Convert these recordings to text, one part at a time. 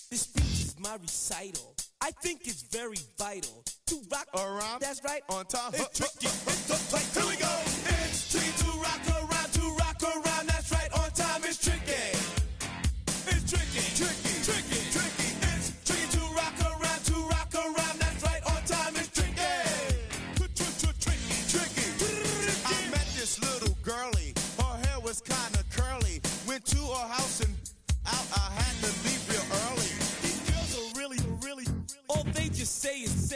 This speech is my recital. I think it's very vital to rock around. That's right. On time. It's tricky. It's the fight. Here we go. It's tricky to rock around. To rock around. That's right. On time. It's tricky. It's tricky. Tricky. Tricky. Tricky. It's tricky to rock around. To rock around. That's right. On time. It's tricky. Tricky. Tricky. I met this little girlie. Her hair was kind of curly. Went to her house and out. I had to leave real early. All they just say is,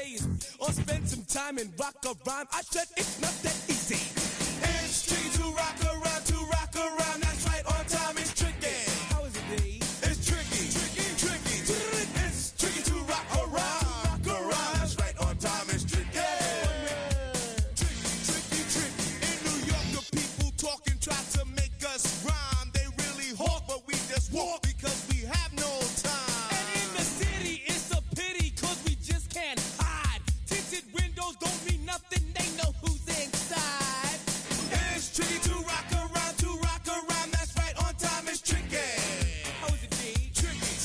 or spend some time and rock a rhyme. I said it's not that easy. It's tricky to rock around, that's right, on time, it's tricky. How is it, Dave? It's tricky, tricky. It's tricky to rock around, that's right, on time, it's tricky. Tricky. In New York, the people talking try to make us rhyme. They really hawk, but we just walk because we have no time. And in the city, it's a pity, cause we just can't hide. Tinted windows don't mean nothing, they know who's inside. It's tricky to rock around, that's right, on time, it's tricky. How is it, Dave? Tricky.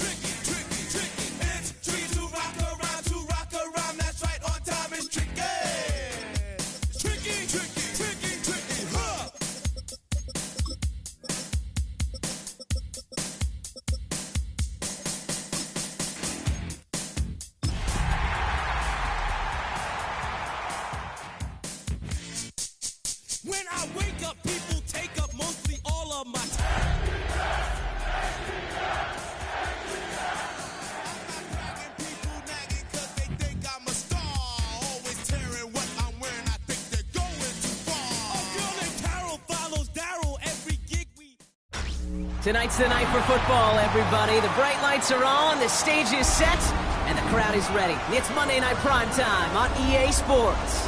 It's tricky to rock around, that's right, on time, it's tricky. Tricky, huh? When I wake up, people take up mostly all of my time. People nagging 'cause they think I'm a star. Always tearing what I'm wearing, I think they're going too far. A girl named Carol follows Daryl every gig we... Tonight's the night for football, everybody. The bright lights are on, the stage is set, and the crowd is ready. It's Monday Night Primetime on EA Sports.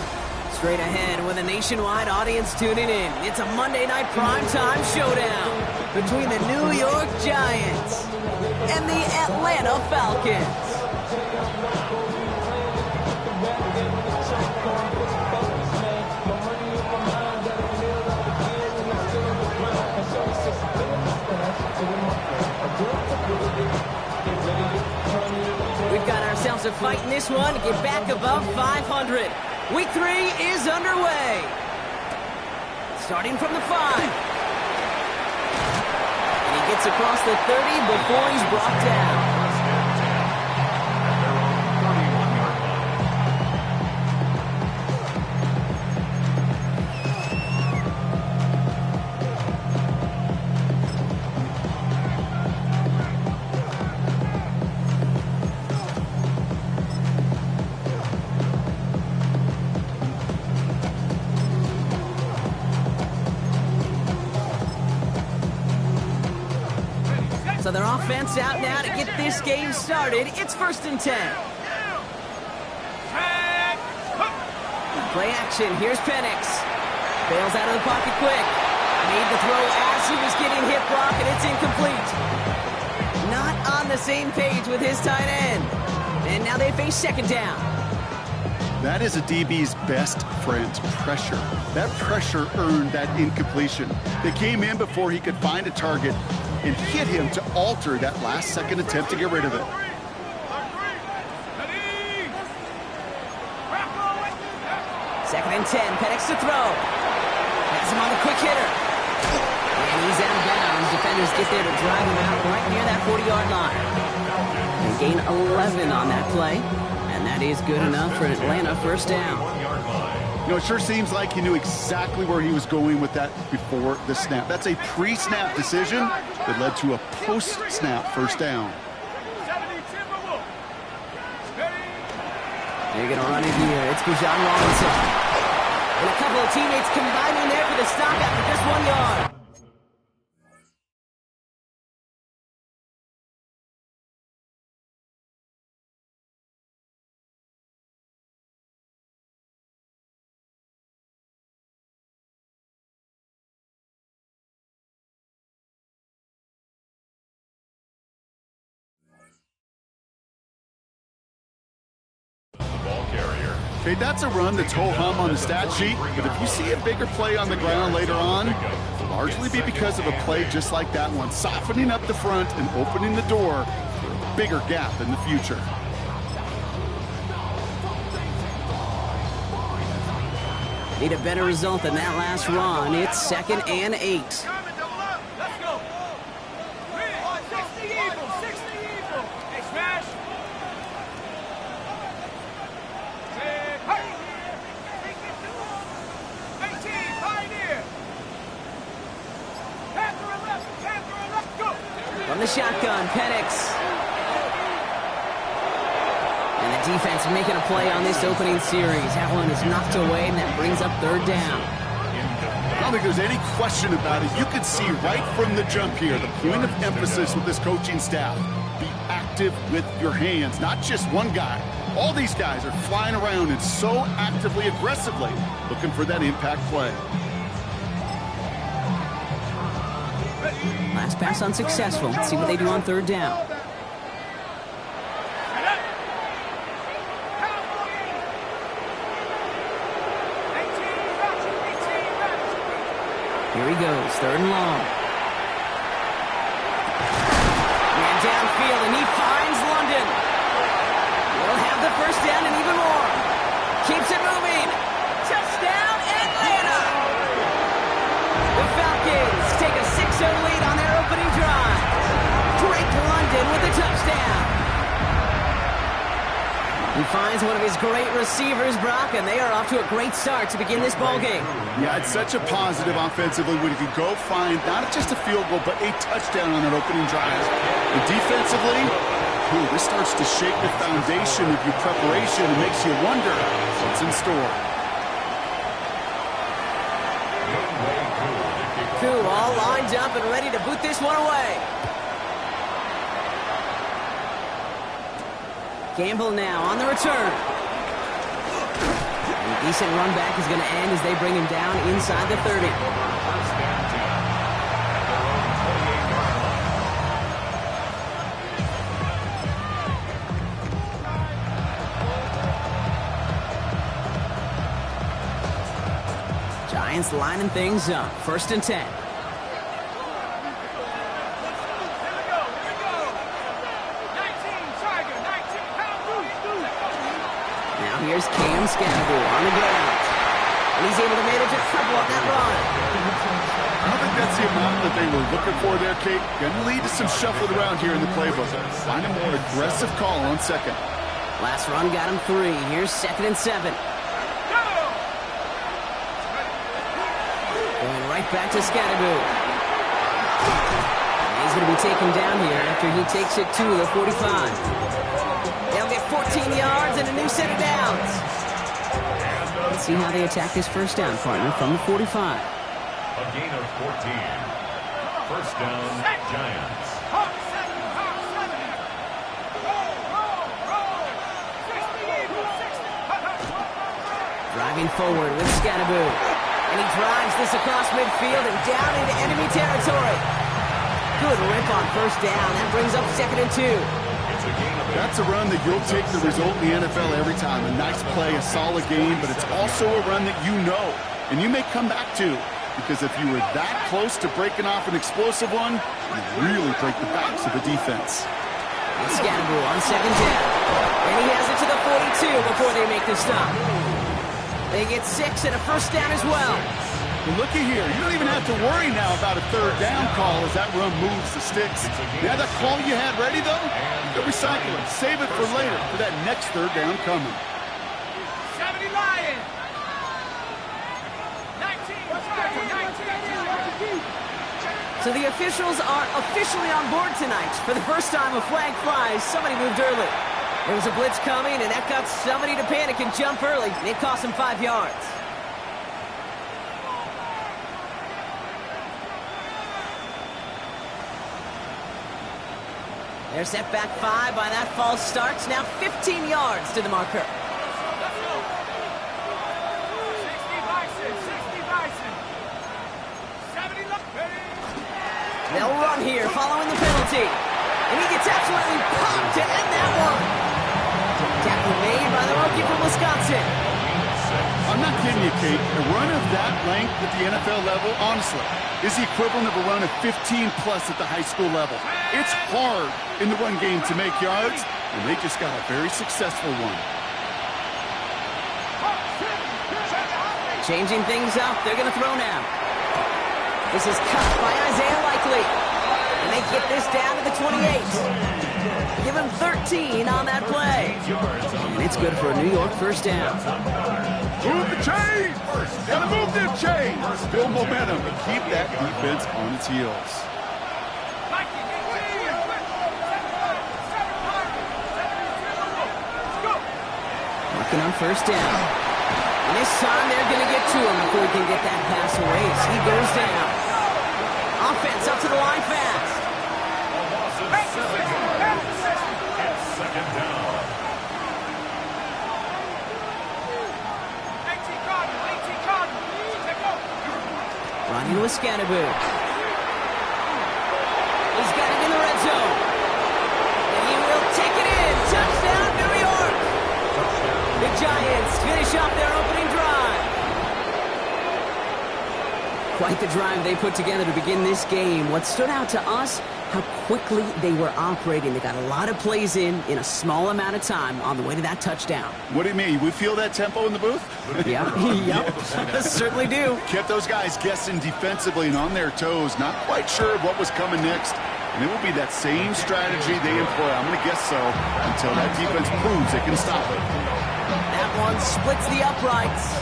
Straight ahead with a nationwide audience tuning in. It's a Monday Night Primetime showdown between the New York Giants and the Atlanta Falcons. We've got ourselves a fight in this one to get back above 500. Week 3 is underway. Starting from the 5. And he gets across the 30 before he's brought down. So their offense out now to get this game started. It's 1st and 10. Play action. Here's Penix. Bails out of the pocket quick. Made the throw as he was getting hip block, and it's incomplete. Not on the same page with his tight end. And now they face 2nd down. That is a DB's best friend, pressure. That pressure earned that incompletion. They came in before he could find a target and hit him to alter that last-second attempt to get rid of it. 2nd and 10. Penix to throw. Has him on the quick hitter. And he's out of bounds. Defenders get there to drive him out right near that 40-yard line. And gain 11 on that play. And that is good enough for an Atlanta 1st down. You know, it sure seems like he knew exactly where he was going with that before the snap. That's a pre-snap decision that led to a post-snap first down. They're going to run it here. It's Bijan Robinson. And a couple of teammates combining there for the stop after just 1 yard. Okay, that's a run that's ho-hum on the stat sheet, but if you see a bigger play on the ground later on, it'll largely be because of a play just like that one, softening up the front and opening the door for a bigger gap in the future. Need a better result than that last run. It's 2nd and 8. From the shotgun, Penix. And the defense making a play on this opening series. That one is knocked away, and that brings up 3rd down. I don't think there's any question about it. You can see right from the jump here, the point of emphasis with this coaching staff. Be active with your hands, not just one guy. All these guys are flying around and so actively, aggressively looking for that impact play. Last pass unsuccessful. Let's see what they do on 3rd down. Here he goes, 3rd and long. Man downfield, and he finds London. He'll have the first down and even more. Keeps it moving. Touchdown, Atlanta! The Falcons take a 6-0 lead on their opening drive. Drake London with the touchdown. He finds one of his great receivers, Brock, and they are off to a great start to begin this ballgame. Yeah, it's such a positive offensively when you can go find not just a field goal, but a touchdown on that opening drive. And defensively, this starts to shake the foundation of your preparation and makes you wonder what's in store. Koo all lined up and ready to boot this one away. Gamble now on the return. A decent run back is going to end as they bring him down inside the 30. Giants lining things up. 1st and 10. Here's Cam Scannable on the ground. And he's able to manage a couple on that run. I don't think that's the amount that they were looking for there, Kate. Going to lead to some shuffling around here in the playbook. Find a more aggressive call on 2nd. Last run got him 3. Here's 2nd and 7. Going right back to Scannable. He's going to be taken down here after he takes it to the 45. They'll get 14 yards and a new set of downs. Let's see how they attack this first down, partner, from the 45. A gain of 14. First down, Giants. Driving forward with Scannable. And he drives this across midfield and down into enemy territory. Good rip on first down. That brings up 2nd and 2. That's a run that you'll take the result in the NFL every time. A nice play, a solid game, but it's also a run that you know and you may come back to, because if you were that close to breaking off an explosive one, you really break the backs of the defense. Scannable on 2nd down. And he has it to the 42 before they make the stop. They get 6 and a first down as well. But looky here, you don't even have to worry now about a 3rd down call as that run moves the sticks. Yeah, that call you had ready, though, you can recycle it. Save it for later, for that next 3rd down coming. 70 Lions! So the officials are officially on board tonight. For the first time, a flag flies. Somebody moved early. There was a blitz coming, and that got somebody to panic and jump early. And it cost them 5 yards. They're set back 5 by that false start. Now 15 yards to the marker. They'll run here following the penalty. And he gets absolutely pumped to end that one. Tackle made by the rookie from Wisconsin. I'm not kidding you, Kate. A run of that length at the NFL level, honestly, is the equivalent of a run of 15-plus at the high school level. It's hard in the run game to make yards, and they just got a very successful one. Changing things up. They're going to throw now. This is cut by Isaiah Likely. And they get this down to the 28. Give him 13 on that play. And it's good for a New York first down. Move the chains! Gotta move them chains! Build momentum and keep that defense on its heels. Working on first down. And this time they're going to get to him before he can get that pass away. So he goes down. Offense up to the line fast. Second down. Running with Scannaboo. He's got it in the red zone. And he will take it in. Touchdown, New York. The Giants finish off their opening drive. Quite the drive they put together to begin this game. What stood out to us, how quickly they were operating. They got a lot of plays in a small amount of time on the way to that touchdown. What do you mean? We feel that tempo in the booth? Yep, certainly do. Kept those guys guessing defensively and on their toes, not quite sure of what was coming next. And it will be that same strategy they employ, I'm going to guess so, until that defense proves it can stop it. That one splits the uprights.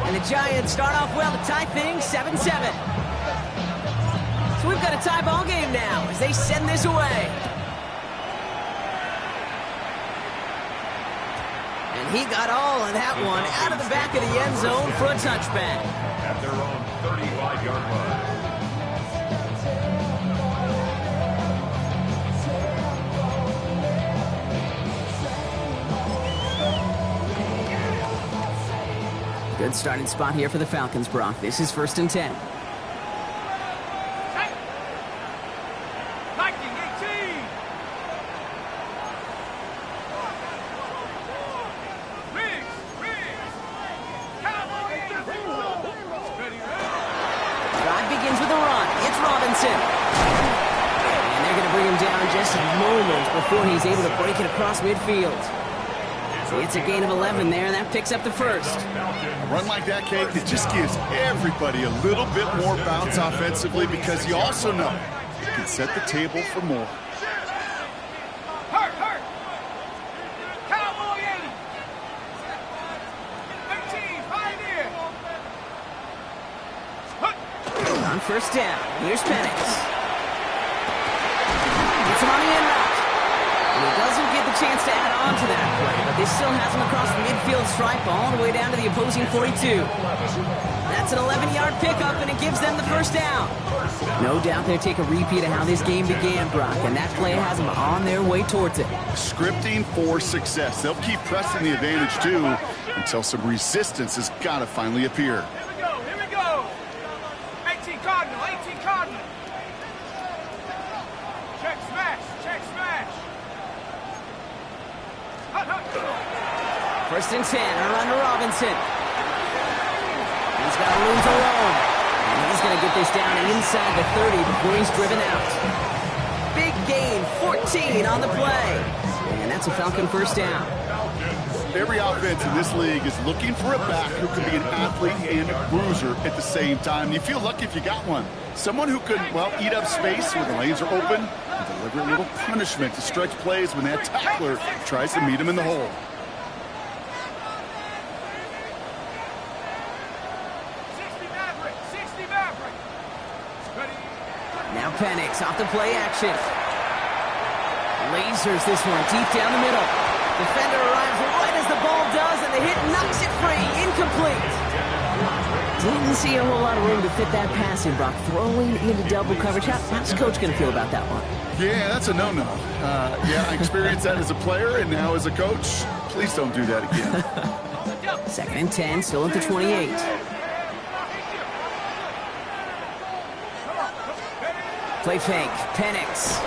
And the Giants start off well to tie things 7-7. So we've got a tie ball game now as they send this away. And he got all of that one out of the back of the end zone for a touchback. At their own 35-yard line. Good starting spot here for the Falcons, Brock. This is 1st and 10. Drive begins with a run. It's Robinson. And they're going to bring him down just a moment before he's able to break it across midfield. It's a gain of 11 there. That picks up the first. A run like that, Kate, it just gives everybody a little bit more bounce offensively because you also know you can set the table for more. Hurt! Cowboy 80! 13, pioneer! On first down, here's Penix. Gets him on the end route. And he doesn't get the chance to add on to that play, but this still has him across the midfield stripe all the way down to the opposing 42. That's an 11-yard pickup, and it gives them the first down. No doubt they'll take a repeat of how this game began, Brock, and that play has them on their way towards it. Scripting for success. They'll keep pressing the advantage, too, until some resistance has got to finally appear. Here we go! 18 Cardinal! Check smash! First and 10, a run to Robinson. He's got room to roam. And he's going to get this down inside the 30 before he's driven out. Big gain, 14 on the play. And that's a Falcon first down. Every offense in this league is looking for a back who can be an athlete and a bruiser at the same time. You feel lucky if you got one. Someone who can, well, eat up space when the lanes are open and deliver a little punishment to stretch plays when that tackler tries to meet him in the hole. 60 Maverick! 60 Maverick! Ready? Now Penix off the play action. Lasers this one deep down the middle. Defender arrives right as the ball does, and the hit knocks it free. Incomplete. Didn't see a whole lot of room to fit that pass in, Brock. Throwing into double coverage. How's Coach going to feel about that one? Yeah, that's a no-no. Yeah, I experienced that as a player, and now as a coach. Please don't do that again. 2nd and 10, still at the 28. Play fake, Penix.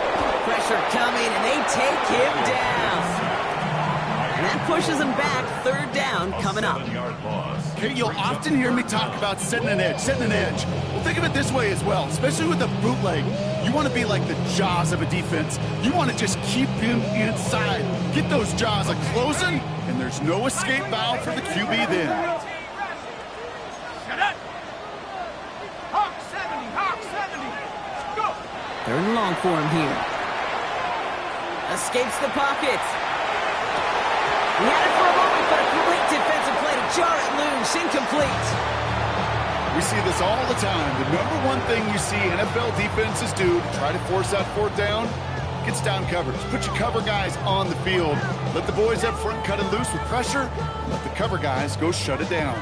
Pressure coming, and they take him down. And that pushes him back. 3rd down coming up. Okay, you'll often hear me talk about setting an edge. Well, think of it this way as well, especially with the bootleg. You want to be like the jaws of a defense. You want to just keep him inside. Get those jaws a-closing, and there's no escape valve for the QB then. Hawk 70, go! 3rd and long for him here. Escapes the pocket. He had it for a moment, but a great defensive play to jar it loose. Incomplete. We see this all the time. The number one thing you see NFL defenses do to try to force that 4th down, gets down coverage. Put your cover guys on the field. Let the boys up front cut it loose with pressure. Let the cover guys go shut it down.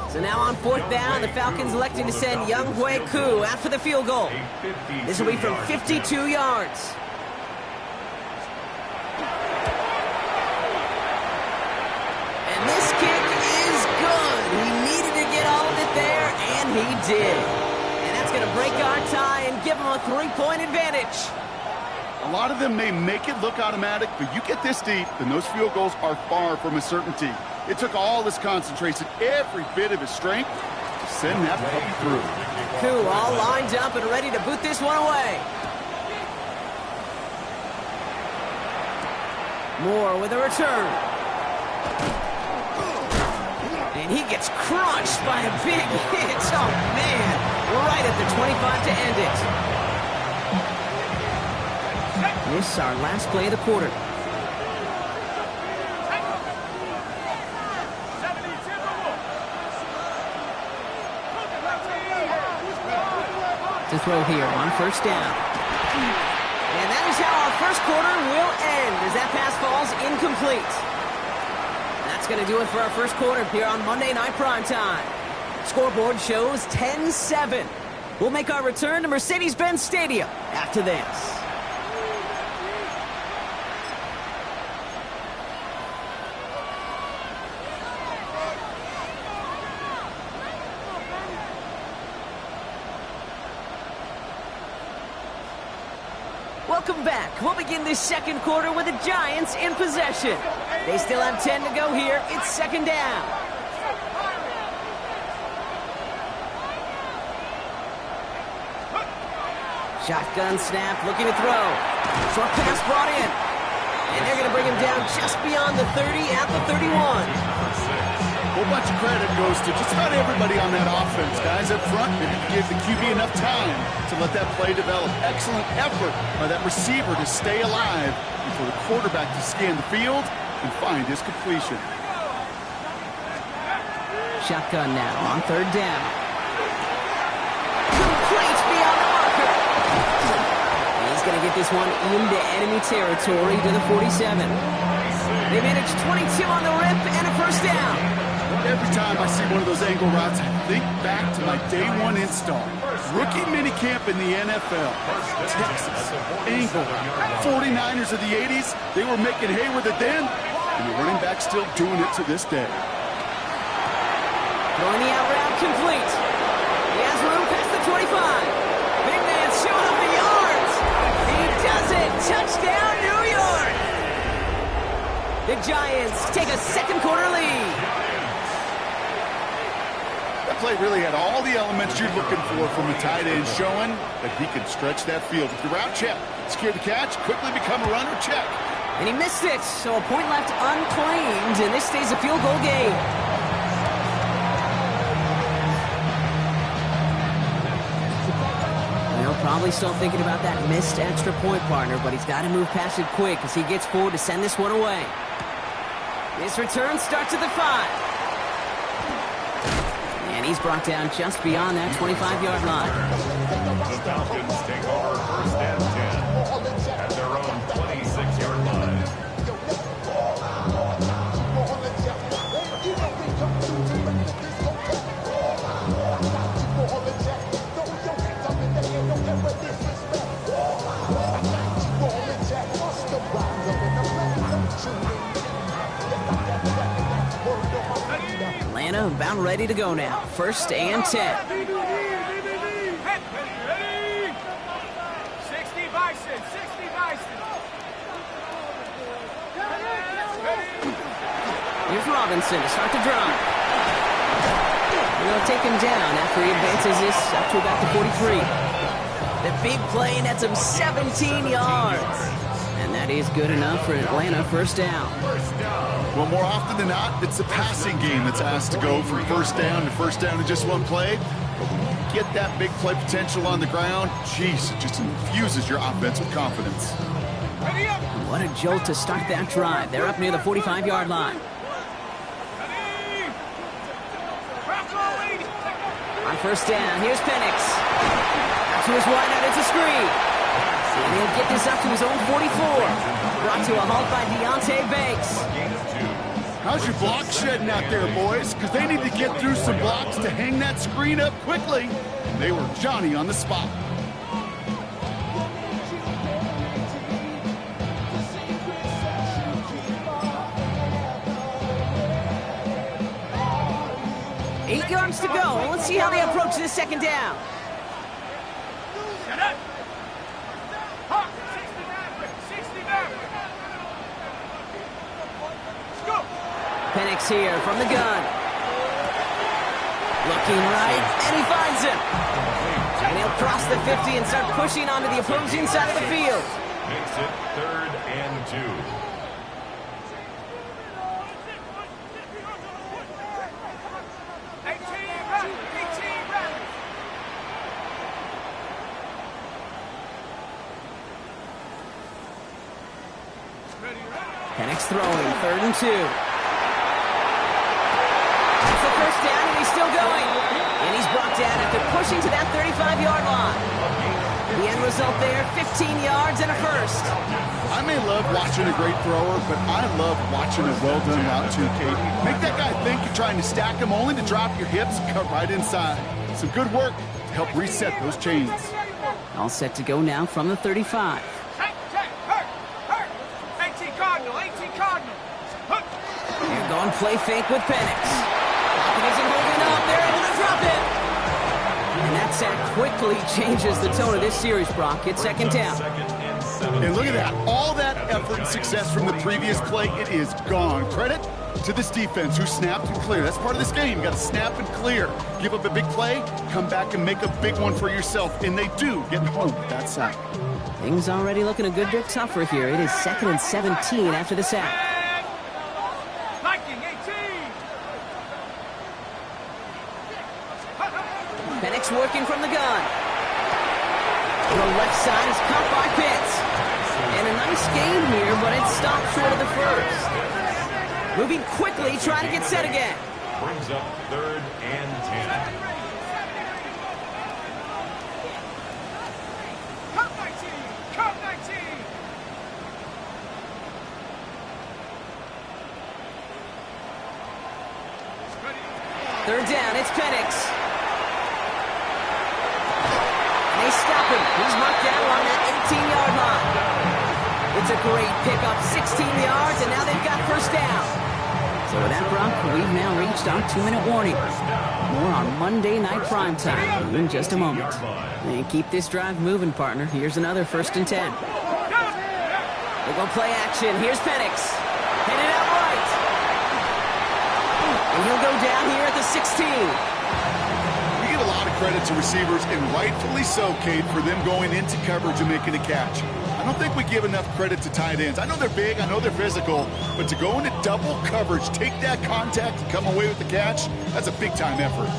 So now on 4th down, the Falcons electing to send Younghoe Koo out for the field goal. This will be from 52 yards. And this kick is good. He needed to get all of it there, and he did. And that's going to break our tie and give him a 3-point advantage. A lot of them may make it look automatic, but you get this deep, and those field goals are far from a certainty. It took all his concentration, every bit of his strength, to send that puppy through. Koo all lined up and ready to boot this one away. Moore with a return. And he gets crushed by a big hit. Oh, man. Right at the 25 to end it. This is our last play of the quarter. To throw here on 1st down. And that is how our 1st quarter will end as that pass falls incomplete. That's going to do it for our 1st quarter here on Monday Night Primetime. Scoreboard shows 10-7. We'll make our return to Mercedes-Benz Stadium after this. Welcome back. We'll begin this 2nd quarter with the Giants in possession. They still have 10 to go here. It's 2nd down. Shotgun snap, looking to throw. Short pass brought in. And they're going to bring him down just beyond the 30 at the 31. A whole bunch of credit goes to just about everybody on that offense. Guys up front, they didn't give the QB enough time to let that play develop. Excellent effort by that receiver to stay alive and for the quarterback to scan the field and find his completion. Shotgun now on 3rd down. Complete beyond the marker. He's going to get this one into enemy territory to the 47. They managed 22 on the rip and a 1st down. Every time I see one of those angle routes, I think back to my day 1 install. Rookie minicamp in the NFL. Texas, angle, 49ers of the 80s. They were making hay with it then, and the running back still doing it to this day. Throwing the out route complete. He has room past the 25. Big man showing up the yards. He does it. Touchdown, New York. The Giants take a 2nd quarter lead. That play really had all the elements you're looking for from a tight end, showing that he can stretch that field. With the route check, secure the catch, quickly become a runner, check. And he missed it, so a point left unclaimed, and this stays a field goal game. Well, probably still thinking about that missed extra point, partner, but he's got to move past it quick as he gets forward to send this one away. His return starts at the 5. And he's brought down just beyond that 25-yard line. The Falcons take over first and 10 at their own 26-yard line. Atlanta about ready to go now. First and 10. 60 Bison, 60 Bison. Here's Robinson to start the drive. They'll take him down after he advances this up to about the 43. The big play nets him 17 yards. And that is good enough for Atlanta first down. Well, more often than not, it's the passing game that's asked to go from first down in just one play. But when you get that big play potential on the ground, geez, it just infuses your offense with confidence. What a jolt to start that drive. They're up near the 45-yard line. On first down, here's Penix. Out to his wideout, it's a screen. And he'll get this up to his own 44. Brought to a halt by Deontay Banks. How's your block shedding out there, boys? Because they need to get through some blocks to hang that screen up quickly. They were Johnny on the spot. Eight yards to go. Let's see how they approach this second down. Penix here from the gun. Looking right, and he finds him. And he'll cross the 50 and start pushing onto the opposing side of the field. Makes it 3rd and 2. Penix throwing, 3rd and 2. That's the first down, and he's still going. And he's brought down after pushing to that 35-yard line. The end result there, 15 yards and a first. I may love watching a great thrower, but I love watching a well-done route too, Kate. Make that guy think you're trying to stack him only to drop your hips and cut right inside. Some good work to help reset those chains. All set to go now from the 35. They're going play fake with Penix. Falcons isn't moving up. They're able to drop it. And that sack quickly changes the tone of this series, Brock. It's second down. And look at that. All that effort and success from the previous play, it is gone. Credit to this defense who snapped and cleared. That's part of this game. You got to snap and clear. Give up a big play, come back and make a big one for yourself. And they do get home with that sack. Things already looking a good bit tougher here. It is 2nd and 17 after the sack. Penix working from the gun. The left side is caught by Pitts. And a nice game here, but it stopped short of the first. Moving quickly, trying to get set again. Brings up 3rd and 10. Third down, it's Penix. And they stop him. He's marked down on that 18-yard line. It's a great pickup, 16 yards, and now they've got first down. So with that, Brock, we've now reached our 2-minute warning. More on Monday Night Primetime in just a moment. And keep this drive moving, partner. Here's another 1st and 10. They go play action. Here's Penix. Headed out right. And he'll go down here at the 16. We give a lot of credit to receivers, and rightfully so, Kate, for them going into coverage and making a catch. I don't think we give enough credit to tight ends. I know they're big, I know they're physical, but to go into double coverage, take that contact, and come away with the catch, that's a big-time effort.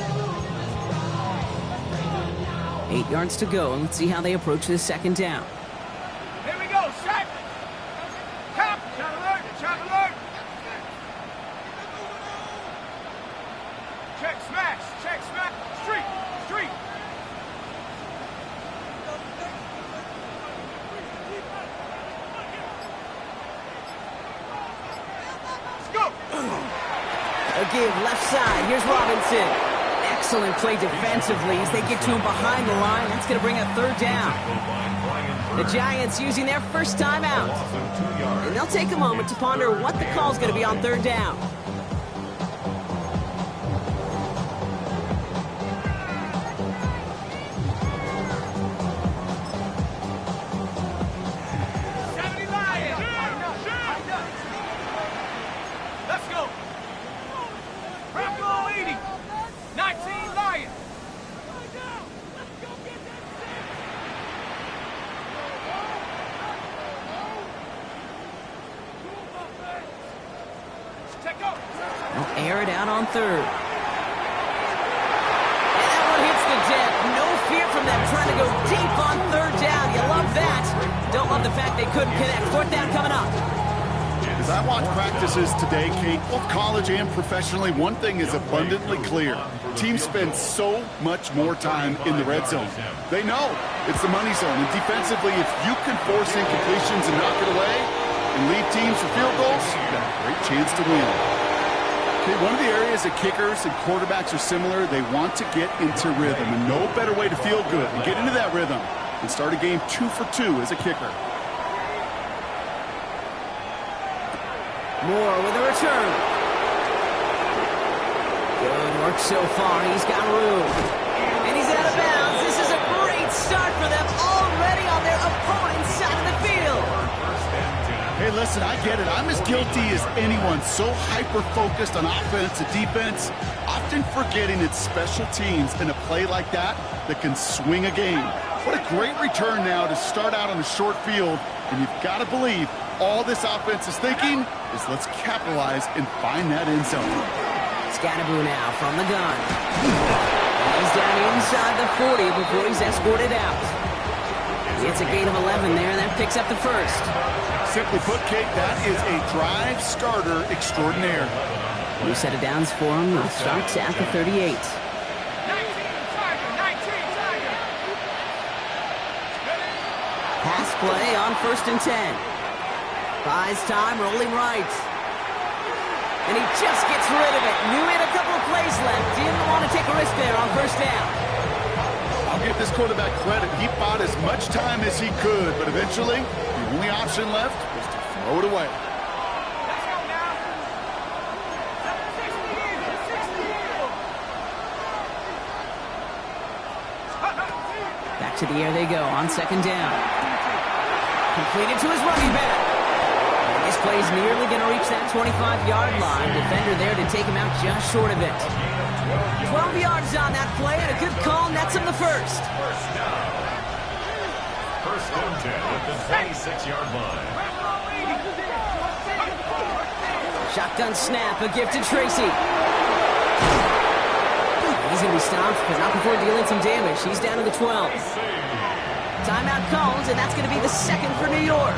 8 yards to go, and let's see how they approach this second down. Here we go, set. Cap, shot alert, shot alert. Check, smash, street, street. Let's go. A give left side. Here's Robinson. Excellent play defensively as they get to him behind the line. That's going to bring a third down. The Giants using their first time out. And they'll take a moment to ponder what the call's going to be on third down. Let's go. Bronco 80. 19 Lions. Check out. They'll air it out on third. And that one hits the deck. No fear from them trying to go deep on third down. You love that. Don't love the fact they couldn't connect. Fourth down coming up. As I watch practices today, Kate, both college and professionally, one thing is abundantly clear. Teams spend so much more time in the red zone. They know it's the money zone. And defensively, if you can force incompletions and knock it away and lead teams for field goals, you've got a great chance to win. Okay, one of the areas that kickers and quarterbacks are similar, they want to get into rhythm. And no better way to feel good and get into that rhythm than start a game 2 for 2 as a kicker. Moore with a return. Good work so far. He's got room. And he's out of bounds. This is a great start for them already on their opponent's side of the field. Hey, listen, I get it. I'm as guilty as anyone. So hyper-focused on offense and defense, often forgetting it's special teams in a play like that that can swing a game. What a great return now to start out on a short field. And you've got to believe all this offense is thinking is let's capitalize and find that end zone. Scatterboo now from the gun. He's down inside the 40 before he's escorted out. It's a gain of 11 there, and that picks up the first. Simply put, Kate, that is a drive starter extraordinaire. New set of downs for him. He starts at the 38. 19 Tiger. Pass play on 1st and 10. Buys time, rolling right. And he just gets rid of it. Knew he had a couple of plays left. Didn't want to take a risk there on first down. I'll give this quarterback credit. He bought as much time as he could, but eventually, the only option left was to throw it away. Let's go now. 60. Back to the air they go on 2nd down. Completed to his running back. And this play's nearly going to reach that 25-yard line. Defender there to take him out just short of it. 12 yards on that play, and a good call nets him the first. First and 10 at the 26-yard line. Shotgun snap, a gift to Tracy. He's going to be stopped, but not before dealing some damage. He's down to the 12. Timeout calls, and that's going to be the second for New York.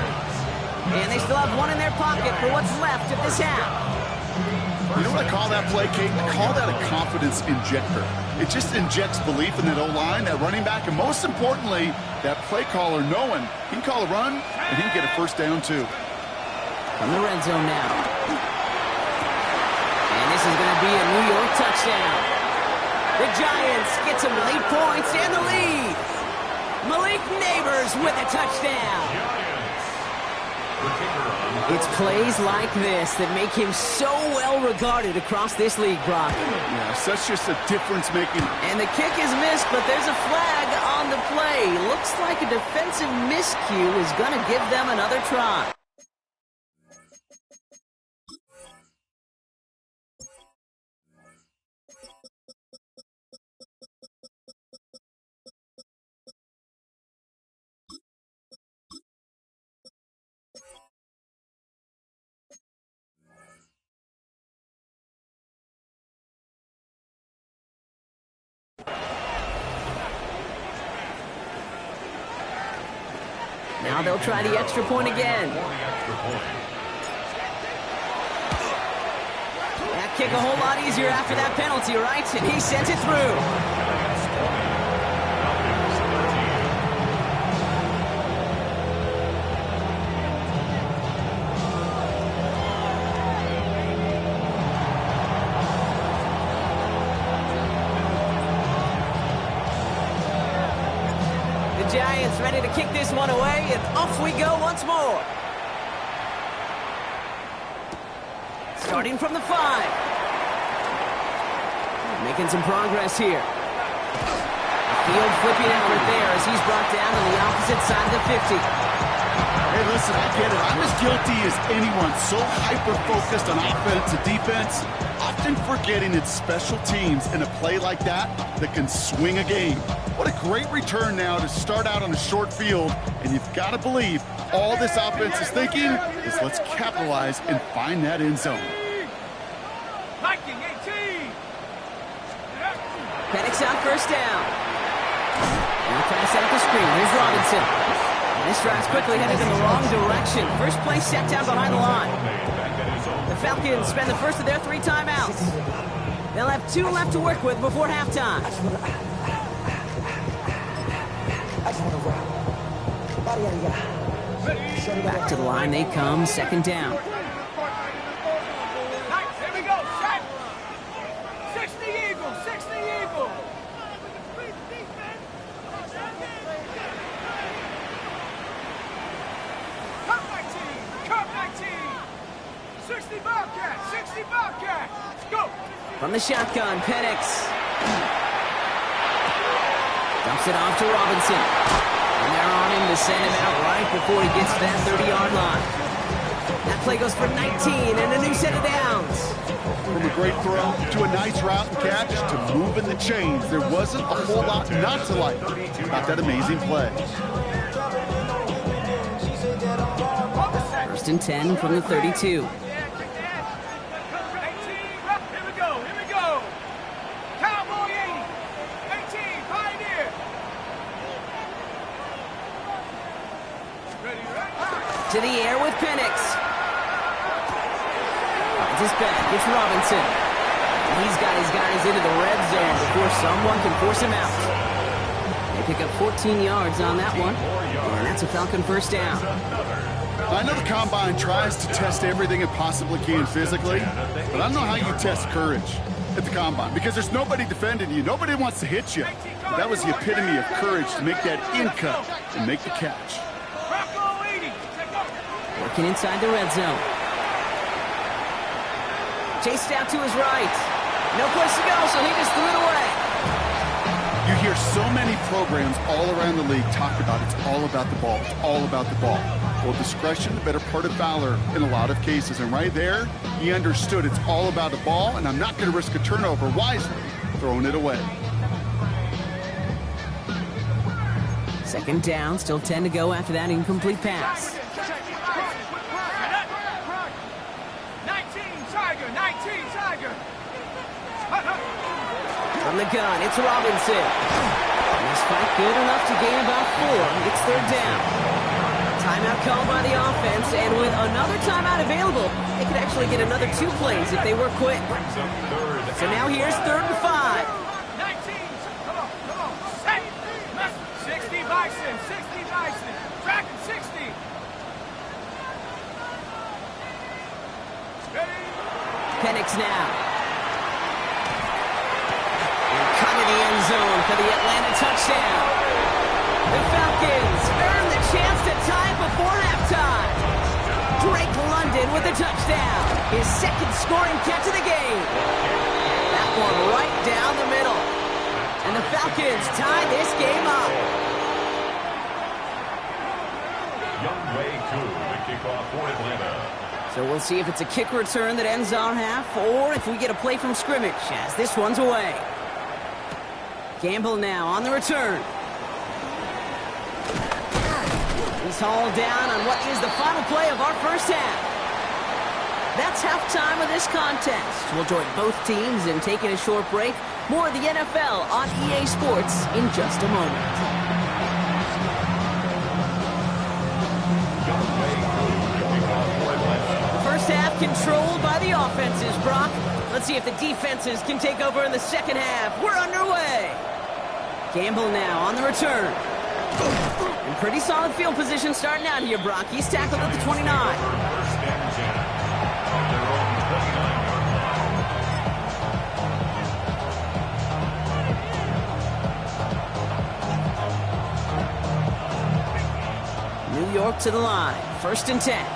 And they still have one in their pocket for what's left of this half. You know what I call that play, Kate? I call that a confidence injector. It just injects belief in that O-line, that running back, and most importantly, that play caller knowing he can call a run and he can get a first down too. From the red zone now. And this is going to be a New York touchdown. The Giants get some late points and the lead. Malik Neighbors with a touchdown. It's plays like this that make him so well regarded across this league, Brock. Yeah, such just a difference-making. And the kick is missed, but there's a flag on the play. Looks like a defensive miscue is going to give them another try. Now they'll try the extra point again. Back kick a whole lot easier after that penalty, right? And he sends it through. The Giants ready to kick this one away, and off we go once more. Starting from the 5. Making some progress here. The field flipping out there as he's brought down on the opposite side of the 50. Hey, listen, I get it. I'm as guilty as anyone. So hyper-focused on offense and defense, often forgetting it's special teams in a play like that that can swing a game. What a great return now to start out on a short field, and you've got to believe all this offense is thinking is let's capitalize and find that end zone. Penix out first down. And the pass set up the screen. Here's Robinson. And this drive's quickly headed in the wrong direction. First play set down behind the line. The Falcons spend the first of their 3 timeouts. They'll have 2 left to work with before halftime. Back to the line they come, second down. From the shotgun, Penix. Dumps it off to Robinson. And they're on him to send him out right before he gets to that 30-yard line. That play goes for 19 and a new set of downs. From a great throw to a nice route and catch to moving the chains, there wasn't a whole lot not to like about that amazing play. First and 10 from the 32. To the air with Penix. Finds his back. It's Robinson. And he's got his guys into the red zone before someone can force him out. They pick up 14 yards on that one. And that's a Falcon first down. I know the Combine tries to test everything it possibly can physically, but I don't know how you test courage at the Combine because there's nobody defending you. Nobody wants to hit you. But that was the epitome of courage to make that in cut and make the catch. Working inside the red zone. Chased out to his right. No place to go, so he just threw it away. You hear so many programs all around the league talk about it's all about the ball. It's all about the ball. Well, discretion, the better part of valor in a lot of cases. And right there, he understood it's all about the ball, and I'm not going to risk a turnover wisely, throwing it away. Second down, still 10 to go after that incomplete pass. From the gun, it's Robinson. And this fight good enough to gain about 4. It's third down. Timeout called by the offense, and with another timeout available, they could actually get another 2 plays if they were quick. So now here's 3rd and 5. 19, come on, set, 60 Bison, tracking 60. Penix now. And come to the end zone for the Atlanta touchdown. The Falcons earn the chance to tie it before halftime. Drake London with a touchdown. His second scoring catch of the game. That one right down the middle. And the Falcons tie this game up. Young Wei Koo, the kickoff for Atlanta. So we'll see if it's a kick return that ends our half, or if we get a play from scrimmage, as this one's away. Gamble now on the return. He's hauled down on what is the final play of our first half. That's halftime of this contest. We'll join both teams in taking a short break. More of the NFL on EA Sports in just a moment. First half controlled by the offenses, Brock. Let's Let's see if the defenses can take over in the second half. We're underway. Gamble now on the return. And pretty solid field position starting out here, Brock. He's tackled at the 29. First and 10 on their own 29-yard line. New York to the line. First and 10.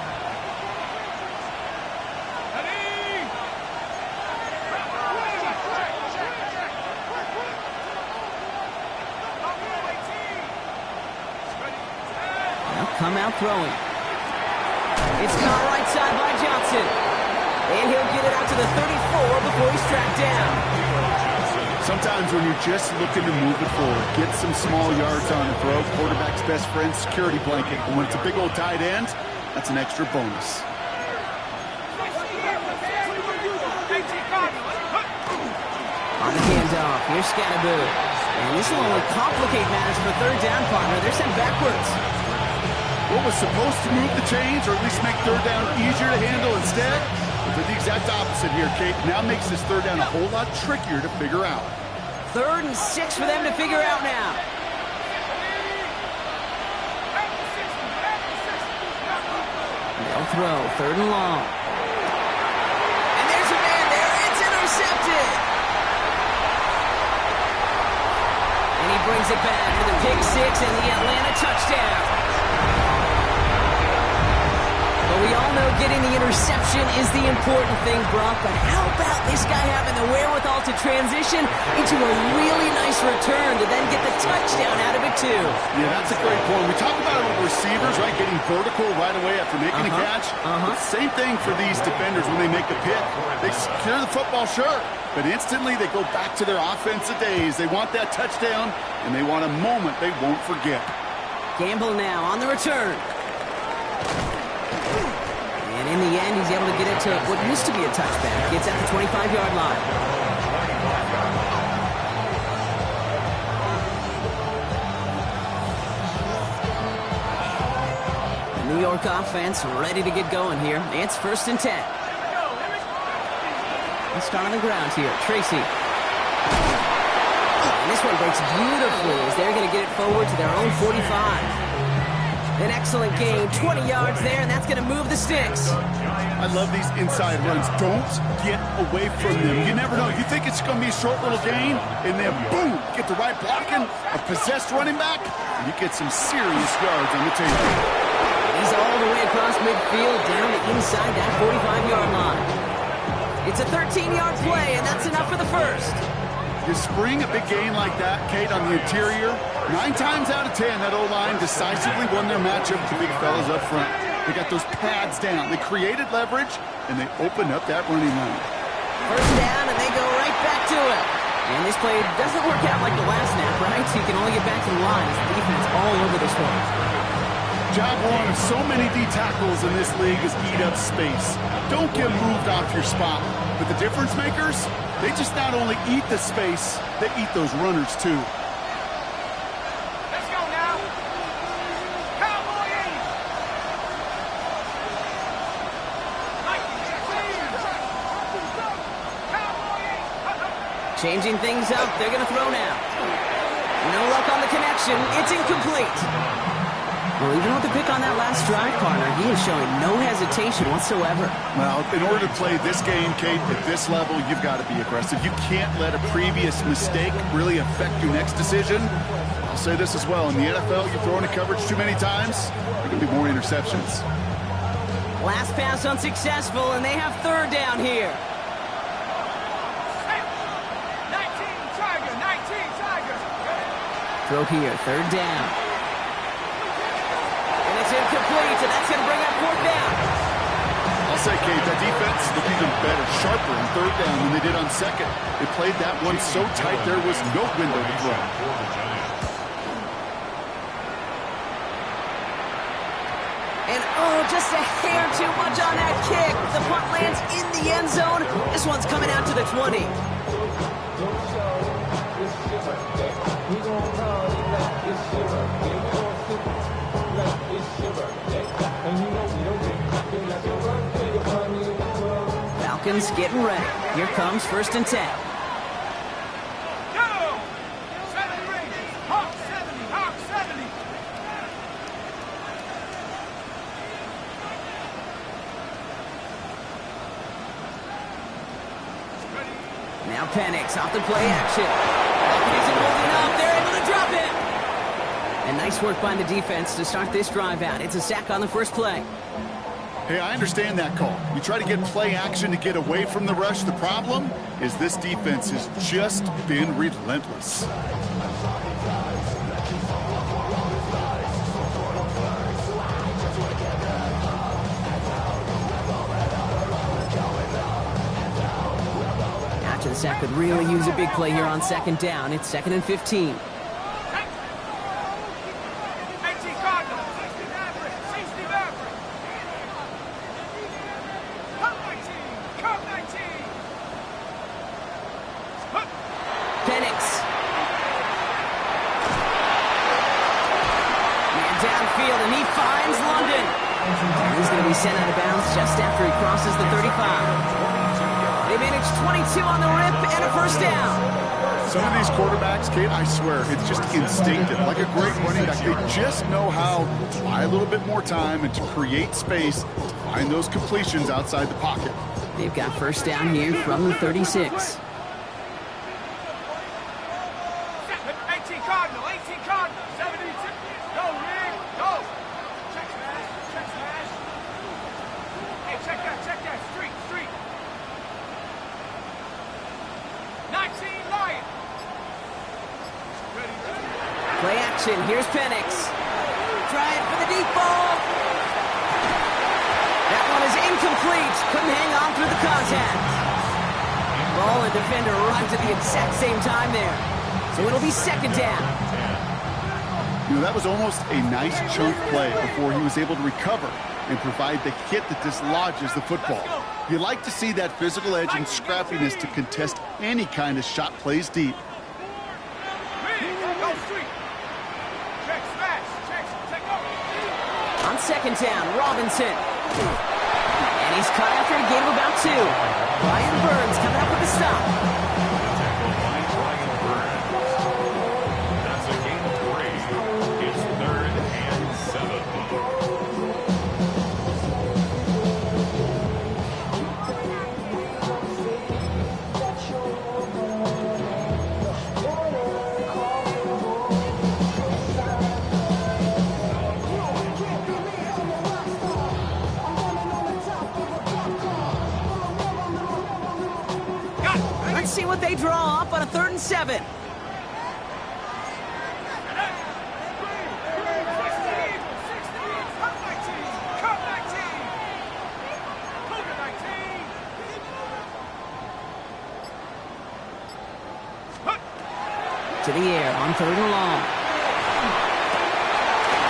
Come out throwing. It's caught right side by Johnson. And he'll get it out to the 34 before he's tracked down. Sometimes when you're just looking to move it forward, get some small yards on the throw, quarterback's best friend, security blanket. And when it's a big old tight end, that's an extra bonus. On the handoff, here's Scatterboo. And this will only complicate matters for third down, partner. They're sent backwards. What was supposed to move the chains, or at least make third down easier to handle instead? But the exact opposite here, Kate. Now makes this third down a whole lot trickier to figure out. 3rd and 6 for them to figure out now. They'll throw, 3rd and long. And there's a man there. It's intercepted. And he brings it back for the pick 6 and the Atlanta touchdown. But we all know getting the interception is the important thing, Brock. But how about this guy having the wherewithal to transition into a really nice return to then get the touchdown out of it, too? Yeah, that's a great point. We talk about it with receivers, right, getting vertical right away after making a catch. Same thing for these defenders when they make a pick. They secure the football, sure, but instantly they go back to their offensive days. They want that touchdown, and they want a moment they won't forget. Gamble now on the return. And in the end, he's able to get it to what used to be a touchback. Gets at the 25-yard line. The New York offense ready to get going here. It's 1st and 10. Let's start on the ground here. Tracy. And this one breaks beautifully as they're going to get it forward to their own 45. An excellent gain, 20 yards there, and that's going to move the sticks. I love these inside runs. Don't get away from them. You never know. You think it's going to be a short little gain, and then boom, get the right blocking, a possessed running back, and you get some serious yards on the table. He's all the way across midfield, down to inside that 45-yard line. It's a 13-yard play, and that's enough for the first. You spring a big gain like that, Kate, on the interior, 9 times out of 10, that O-line decisively won their matchup with the big fellas up front. They got those pads down. They created leverage, and they opened up that running line. First down, and they go right back to it. And this play doesn't work out like the last snap, right? So you can only get back to the line as the defense all over this one. Job one of so many D tackles in this league is eat up space. Don't get moved off your spot. But the difference makers, they just not only eat the space, they eat those runners too. Let's go now. Cowboys! Changing things up, they're going to throw now. No luck on the connection, it's incomplete. Well, even with the pick on that last drive, partner, he is showing no hesitation whatsoever. Well, in order to play this game, Kate, at this level, you've got to be aggressive. You can't let a previous mistake really affect your next decision. I'll say this as well. In the NFL, you throw into coverage too many times, there can be more interceptions. Last pass unsuccessful, and they have 3rd down here. 19 Tiger. Throw here, 3rd down. It's incomplete, and that's going to bring up 4th down. I'll say, Kate, that defense looked even better, sharper on 3rd down than they did on 2nd. They played that one so tight there was no window to throw. And oh, just a hair too much on that kick. The punt lands in the end zone. This one's coming out to the 20. Falcons getting ready. Here comes 1st and 10. Now Penix off the play action. Isn't holding up. They're able to drop it. And nice work by the defense to start this drive out. It's a sack on the first play. Hey, I understand that call. You try to get play action to get away from the rush. The problem is this defense has just been relentless. After the sack could really use a big play here on 2nd down. It's 2nd and 15. He's going to be sent out of bounds just after he crosses the 35. They managed 22 on the rip and a 1st down. Some of these quarterbacks, Kate, I swear, it's just instinctive. Like a great running back, they just know how to buy a little bit more time and to create space to find those completions outside the pocket. They've got 1st down here from the 36. Play action. Here's Penix. Trying for the deep ball. That one is incomplete. Couldn't hang on through the contact. Ball and defender arrived at the exact same time there. So it'll be 2nd down. You know, that was almost a nice chunk play before he was able to recover and provide the hit that dislodges the football. You like to see that physical edge and scrappiness to contest any kind of shot plays deep. On 2nd down, Robinson. And he's cut after a gain of about 2. Brian Burns coming up with the stop. That's a gain of 3. It's 3rd and 7. See what they draw up on a 3rd and 7. To the air on 3rd and long.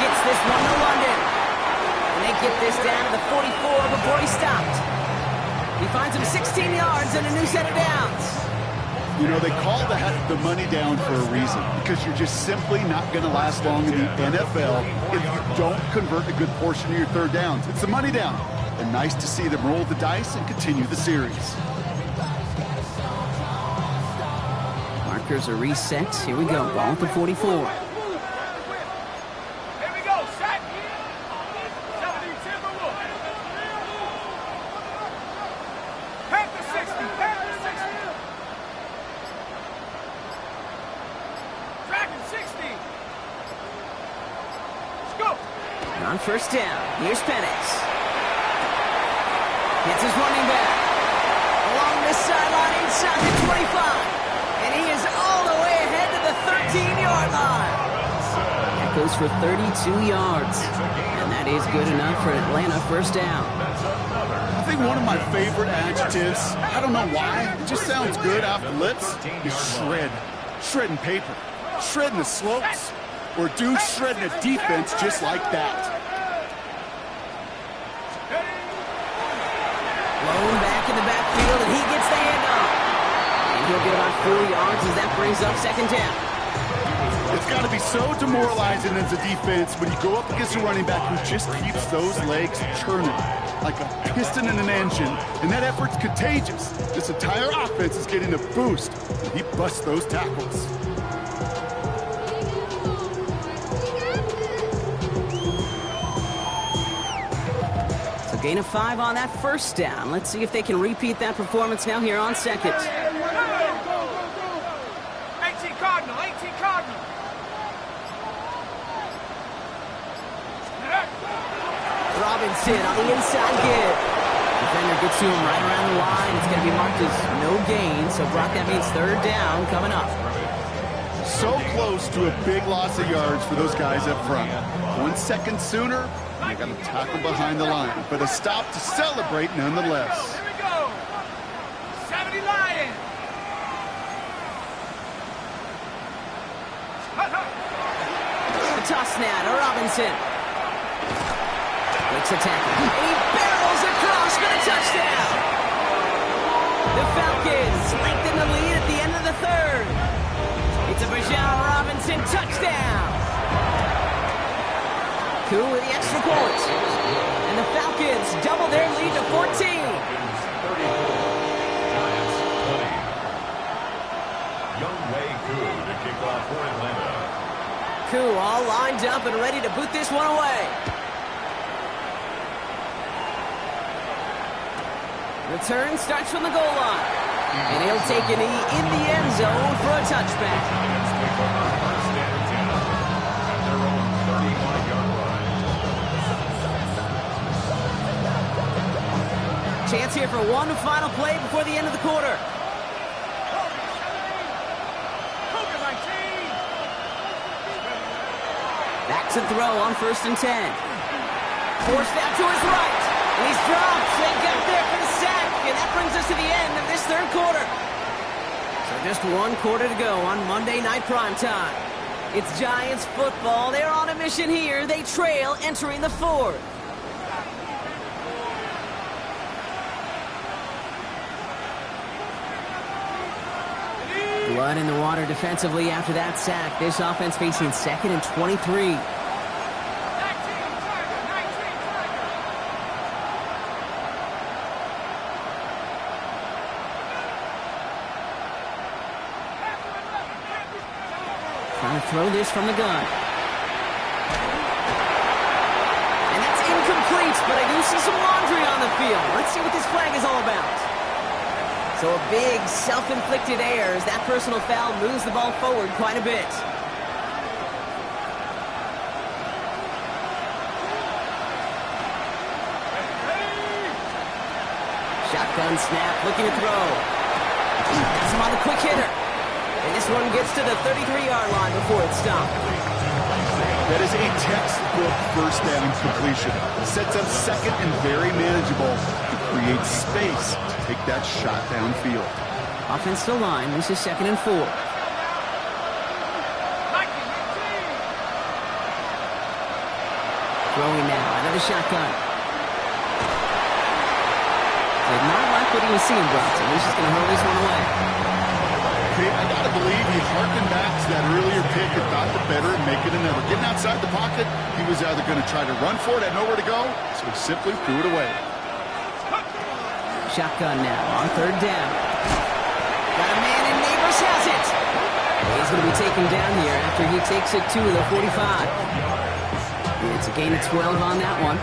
Gets this one to London. And they get this down to the 44 before he stopped. He finds him 16 yards and a new set of downs. You know, they call the money down for a reason, because you're just simply not going to last long in the NFL if you don't convert a good portion of your 3rd downs. It's the money down. And nice to see them roll the dice and continue the series. Markers are reset. Here we go. Ball at the 44. On 1st down, here's Penix. Gets his running back. Along this sideline inside the 25. And he is all the way ahead to the 13-yard line. That goes for 32 yards. And that is good enough for Atlanta 1st down. I think one of my favorite adjectives, I don't know why, it just sounds good off the lips, is shred. Shredding paper. Shredding the slopes. Or dude shredding a defense just like that. Blown back in the backfield, and he gets the handoff. And he'll get about 4 yards as that brings up 2nd down. It's got to be so demoralizing as a defense when you go up against a running back who just keeps those legs churning. like a piston in an engine, and that effort's contagious. This entire offense is getting a boost, and he busts those tackles. So gain of 5 on that first down. Let's see if they can repeat that performance now here on second. 18 Cardinal, 18 Cardinal. Robinson on the inside give. Defender gets to him right around the line. It's going to be marked as no gain. So, Brock, that means third down coming up. So close to a big loss of yards for those guys up front. 1 second sooner, they got to tackle behind the line. But a stop to celebrate nonetheless. Here we go. 70 Lions. The toss now to Robinson. Makes a tackle. And he barrels across for the touchdown. The Falcons lengthen the lead at the end of the third. It's a Bijan Robinson touchdown. Cool with the extra point. And the Falcons double their lead to 14. Giants 20. Young Wei Koo to kick off for Atlanta. Koo all lined up and ready to boot this one away. Return starts from the goal line. And he'll take a knee in the end zone for a touchback. Giants take over first and 10 at their own 31-yard line. Chance here for one final play before the end of the quarter. Back to throw on first and 10. Forced out to his right. And he's dropped. They got there for the sack. And that brings us to the end of this third quarter. So just 1 quarter to go on Monday Night Primetime. It's Giants football. They're on a mission here. They trail entering the fourth. Blood in the water defensively after that sack. This offense facing 2nd and 23. Trying to throw this from the gun. And that's incomplete, but I do see some laundry on the field. Let's see what this flag is all about. So a big self-inflicted error as that personal foul moves the ball forward quite a bit. Shotgun snap, looking to throw. That's him on the quick hitter. And this one gets to the 33-yard line before it's stopped. That is a textbook first down completion. Sets up second and very manageable to create space to take that shot downfield. Offensive line, this is 2nd and 4. Throwing now, out of the shotgun. Did not like what he was seeing, Bronson. He's just going to hurl this one away. Okay, I got to believe he harkened back to that earlier pick and thought the better and make it another. Getting outside the pocket, he was either going to try to run for it, had nowhere to go, so he simply threw it away. Shotgun now on 3rd down. Got a man and Neighbors has it. He's going to be taken down here after he takes it to the 45. And it's a gain of 12 on that one.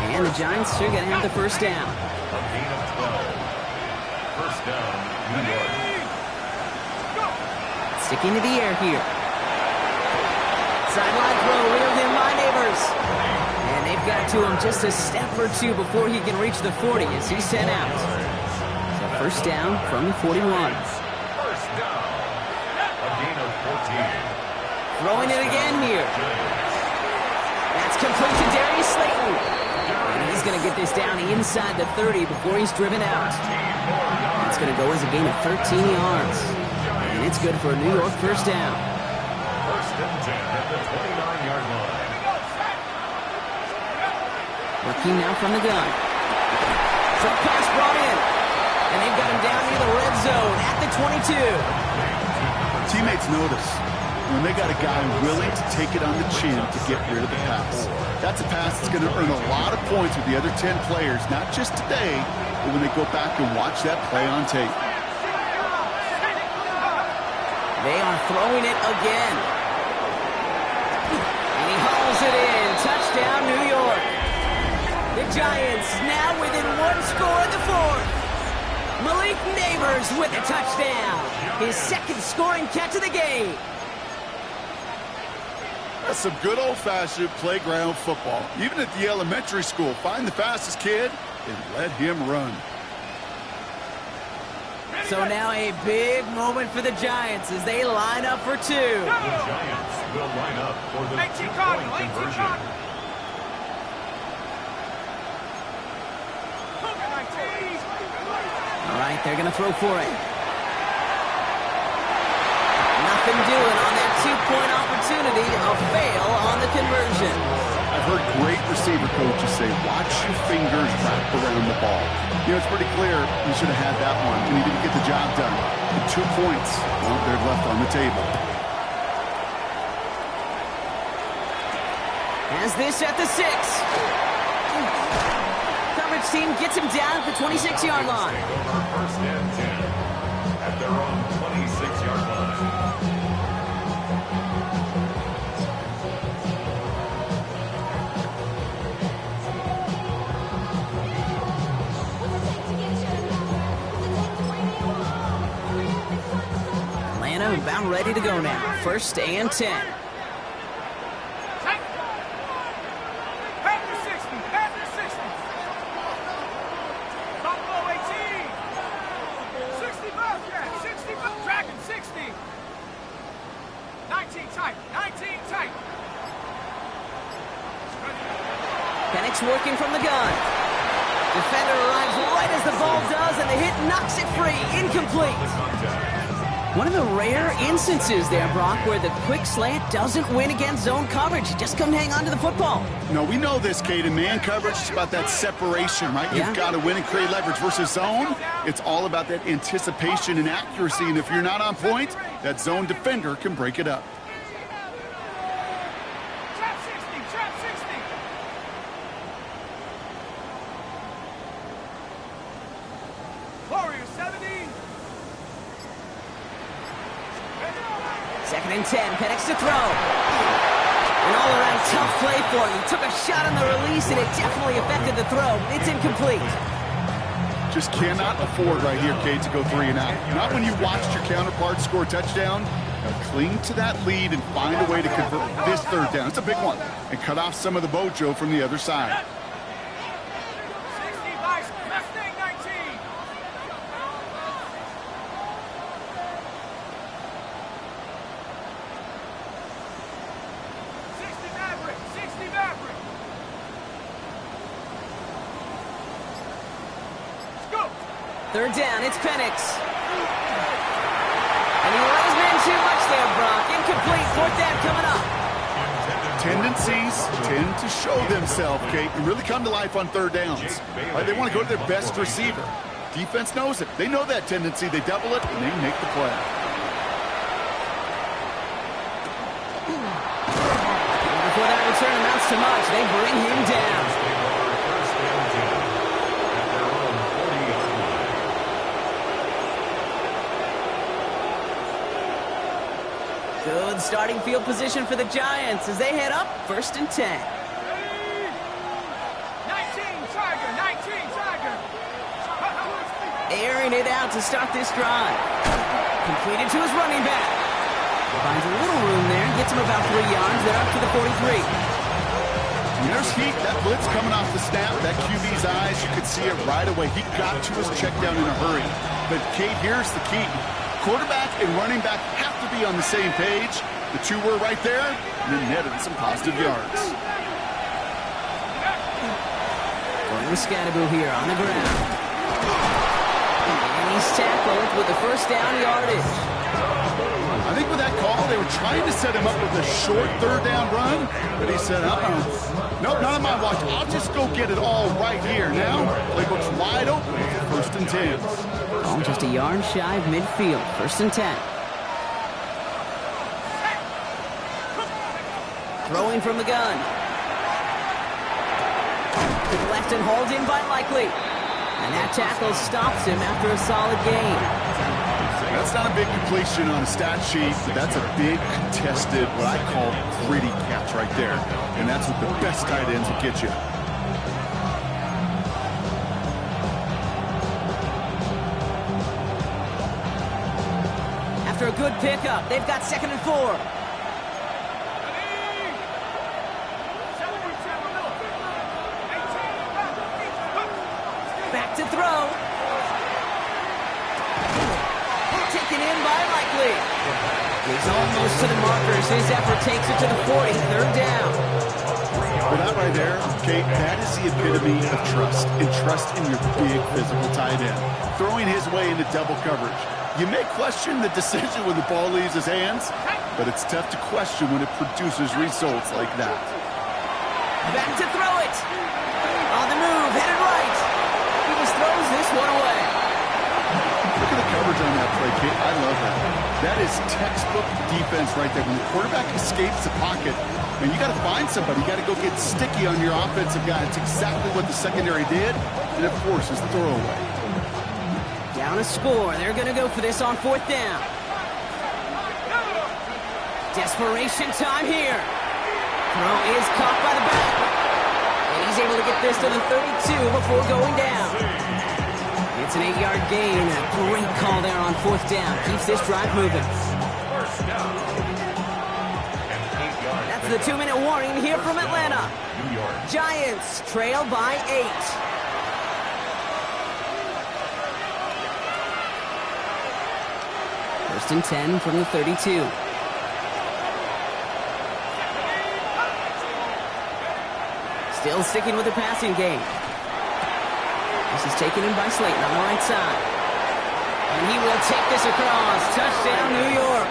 And the Giants are going to have the first down. A gain of 12. First down, New York. Sticking to the air here. Sideline throw reeled in by Neighbors. And they've got to him just a step or two before he can reach the 40 as he's sent out. So first down from the 41. First down. A gain of 14. Throwing it again here. That's complete to Darius Slayton. And he's going to get this down inside the 30 before he's driven out. It's going to go as a gain of 13 yards. And it's good for a New York first down. First and 10 at the 29-yard line. Working now from the gun. Short pass brought in. And they've got him down near the red zone at the 22. Teammates notice. when they got a guy willing to take it on the chin to get rid of the pass. That's a pass that's going to earn a lot of points with the other 10 players, not just today, but when they go back and watch that play on tape. They are throwing it again. And he hauls it in. Touchdown, New York. The Giants now within one score in the fourth. Malik Neighbors with a touchdown. His second scoring catch of the game. That's some good old-fashioned playground football. Even at the elementary school, find the fastest kid and let him run. So now a big moment for the Giants as they line up for two. The Giants will line up for the two-point conversion. All right, they're going to throw for it. Nothing doing on that two-point opportunity. A fail on the conversion. I've heard great receiver coaches say, watch your fingers wrap around the ball. You know, it's pretty clear he should have had that one, and he didn't get the job done. And 2 points, well, they're left on the table. As this at the 6. Coverage team gets him down at the 26-yard line. First and 10 at their own 26-yard line. About ready to go now. First and 10. Dragon 60. 19 tight. 19 tight. Penix working from the gun. Defender arrives right as the ball does, and the hit knocks it free. Incomplete. One of the rare instances there, Brock, where the quick slant doesn't win against zone coverage. You just couldn't hang on to the football. No, we know this, Kate. In man coverage, it's about that separation, right? Yeah. You've got to win and create leverage versus zone. It's all about that anticipation and accuracy, and if you're not on point, that zone defender can break it up. Trap 60. Trap 60. Warrior 70. Second and 10, Penix to throw. An all-around tough play for him. He took a shot on the release, and it definitely affected the throw. It's incomplete. Just cannot afford right here, Kate, to go 3 and out. Not when you watched your counterpart score a touchdown. Now cling to that lead and find a way to convert this third down. It's a big one. And cut off some of the mojo from the other side. 60 Vice. Mustang 19. 60 Maverick. 60 Maverick. Scoop. Third down, it's Penix. And he lays in too much there, Brock. Incomplete, fourth down coming up. Tendencies tend to show themselves, Kate, and really come to life on third downs. Right, they want to go to their best receiver. Defense knows it. They know that tendency. They double it, and they make the play. Before that return amounts to much, they bring him down. First and 10 at their own 40-yard line. Good starting field position for the Giants as they head up first and 10. 19 Tiger. 19 Tiger. Airing it out to start this drive. Completed to his running back. Finds a little room there. Gets him about 3 yards. They're up to the 43. And there's heat. That blitz coming off the snap. That QB's eyes, you could see it right away. He got to his check down in a hurry. But, Kate, here's the key. Quarterback and running back have to be on the same page. The two were right there, and then netted some positive yards. Going Scatterboo here on the ground. And he's tackled with the first down yardage. I think with that call, they were trying to set him up with a short third down run, but he said, nope, not on my watch. I'll just go get it all right here. Now, playbook's wide open for first and 10. Oh, just a yard shy of midfield. First and 10. Throwing from the gun. To the left and hauled in by Likely. And that tackle stops him after a solid gain. That's not a big completion on a stat sheet, but that's a big contested, what I call gritty catch right there. And that's what the best tight ends will get you. After a good pickup, they've got 2nd and 4. Back to throw. Taken in by Likely. He's almost to the markers. His effort takes it to the 40. 3rd down. Well, that right there, Kate, that is the epitome of trust. And trust in your big physical tight end. Throwing his way into double coverage. You may question the decision when the ball leaves his hands, but it's tough to question when it produces results like that. Back to throw it. On the move, headed right. He just throws this one away. Look at the coverage on that play, Kate. I love that. That is textbook defense right there. When the quarterback escapes the pocket, and you got to find somebody. You got to go get sticky on your offensive guy. It's exactly what the secondary did, and of course, his throwaway. Down a score. They're going to go for this on 4th down. Desperation time here. Throw is caught by the back. And he's able to get this to the 32 before going down. It's an 8-yard gain. A great call there on 4th down. Keeps this drive moving. That's the 2-minute warning here from Atlanta. Giants trail by 8. First and 10 from the 32. Still sticking with the passing game. This is taken in by Slayton on the right side. And he will take this across. Touchdown, New York.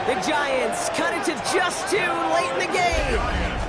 The Giants cut it to just 2 late in the game.